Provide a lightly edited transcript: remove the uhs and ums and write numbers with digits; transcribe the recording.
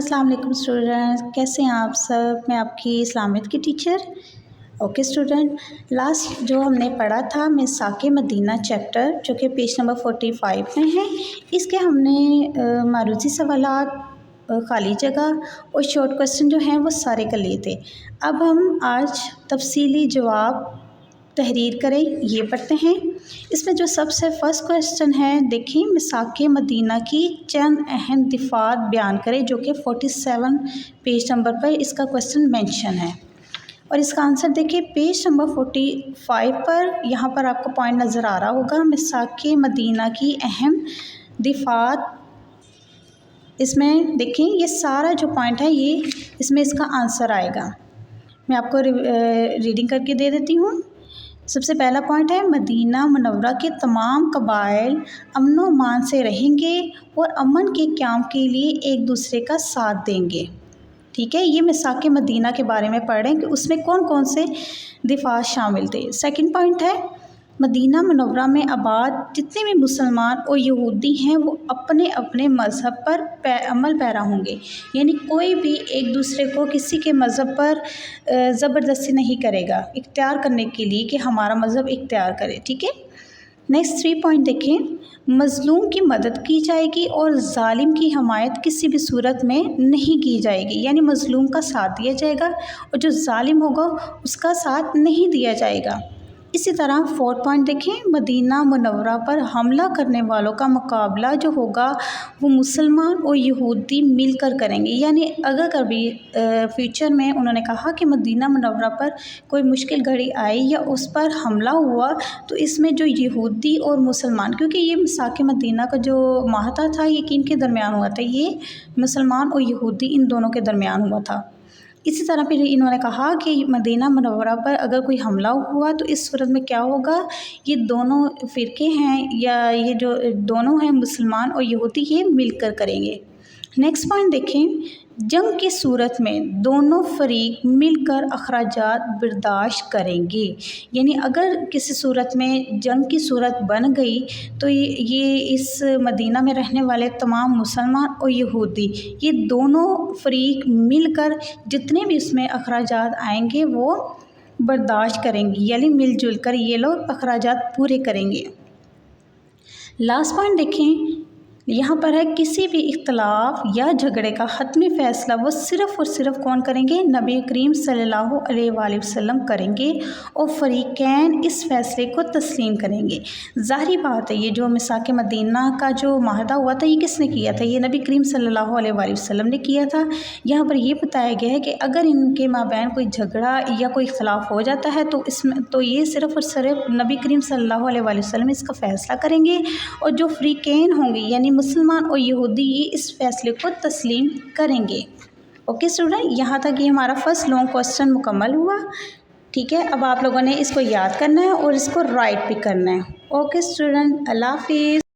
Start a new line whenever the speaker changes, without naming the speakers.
अस्सलाम वालेकुम स्टूडेंट्स, कैसे हैं आप सब। मैं आपकी इस्लामियत की टीचर। ओके स्टूडेंट, लास्ट जो हमने पढ़ा था मिसाक मदीना चैप्टर, जो कि पेज नंबर 45 में है, इसके हमने मारूजी सवालात, खाली जगह और शॉर्ट क्वेश्चन जो हैं वो सारे कर लिए थे। अब हम आज तफसीली जवाब तहरीर करें ये पढ़ते हैं। इसमें जो सबसे फर्स्ट क्वेश्चन है, देखिए, मिसाक मदीना की चंद अहम दिफात बयान करें, जो कि 47 पेज नंबर पर इसका क्वेश्चन मेंशन है। और इसका आंसर देखिए पेज नंबर 45 पर, यहाँ पर आपको पॉइंट नज़र आ रहा होगा, मिसाक मदीना की अहम दिफात। इसमें देखिए ये सारा जो पॉइंट है ये इसमें इसका आंसर आएगा। मैं आपको रीडिंग करके दे देती हूँ। सबसे पहला पॉइंट है, मदीना मुनव्वरा के तमाम कबाइल अमन व अमान से रहेंगे और अमन के क़याम के लिए एक दूसरे का साथ देंगे। ठीक है, ये मिसाक मदीना के बारे में पढ़ रहे हैं कि उसमें कौन कौन से दिफात शामिल थे। सेकंड पॉइंट है, मदीना मुनव्वरा में आबाद जितने भी मुसलमान और यहूदी हैं वो अपने अपने मज़हब पर अमल पैरा होंगे, यानी कोई भी एक दूसरे को किसी के मज़हब पर ज़बरदस्ती नहीं करेगा इख्तियार करने के लिए कि हमारा मज़हब इख्तियार करे। ठीक है, नेक्स्ट 3 पॉइंट देखें, मज़लूम की मदद की जाएगी और ज़ालिम की हमायत किसी भी सूरत में नहीं की जाएगी, यानी मज़लूम का साथ दिया जाएगा और जो ज़ालिम होगा उसका साथ नहीं दिया जाएगा। इसी तरह 4 पॉइंट देखें, मदीना मुनव्वरा पर हमला करने वालों का मुकाबला जो होगा वो मुसलमान और यहूदी मिलकर करेंगे, यानी अगर कभी फ्यूचर में उन्होंने कहा कि मदीना मुनव्वरा पर कोई मुश्किल घड़ी आई या उस पर हमला हुआ, तो इसमें जो यहूदी और मुसलमान, क्योंकि ये मिसाक मदीना का जो माहता था ये किन के दरमियान हुआ था, ये मुसलमान और यहूदी इन दोनों के दरमियान हुआ था। इसी तरह फिर इन्होंने कहा कि मदीना मुनव्वरा पर अगर कोई हमला हुआ तो इस सूरत में क्या होगा, ये दोनों फ़िरके हैं या ये जो दोनों हैं मुसलमान और यहूदी, ये मिलकर करेंगे। नेक्स्ट पॉइंट देखें, जंग की सूरत में दोनों फरीक मिलकर अखराजात बर्दाश्त करेंगे, यानी अगर किसी सूरत में जंग की सूरत बन गई तो ये इस मदीना में रहने वाले तमाम मुसलमान और यहूदी, ये दोनों फरीक मिलकर जितने भी इसमें अखराजात आएंगे वो बर्दाश्त करेंगे, यानी मिलजुल कर ये लोग अखराजात पूरे करेंगे। लास्ट पॉइंट देखें, यहाँ पर है, किसी भी इख्तलाफ या झगड़े का हतमी फ़ैसला वो सिर्फ़ और सिर्फ कौन करेंगे, नबी करीम सल्लल्लाहु अलैहि वसल्लम करेंगे और फ़रीक़ैन इस फ़ैसले को तस्लीम करेंगे। ज़ाहिर बात है ये जो मिसाक मदीना का जो माहदा हुआ था ये किसने किया था, ये नबी करीम सल्लल्लाहु अलैहि वसल्लम ने किया था। यहाँ पर ये बताया गया है कि अगर इनके माबैन कोई झगड़ा या कोई इख्तलाफ हो जाता है तो इसमें तो ये सिर्फ़ और सिर्फ नबी करीम सल्लल्लाहु अलैहि वसल्लम इसका फ़ैसला करेंगे और जो फ़रीक़ैन होंगे यानी मुसलमान और यहूदी ये इस फैसले को तस्लीम करेंगे। ओके स्टूडेंट, यहाँ तक ये हमारा फर्स्ट लॉन्ग क्वेश्चन मुकम्मल हुआ। ठीक है, अब आप लोगों ने इसको याद करना है और इसको राइट भी करना है। ओके स्टूडेंट, अल्लाह हाफिज़।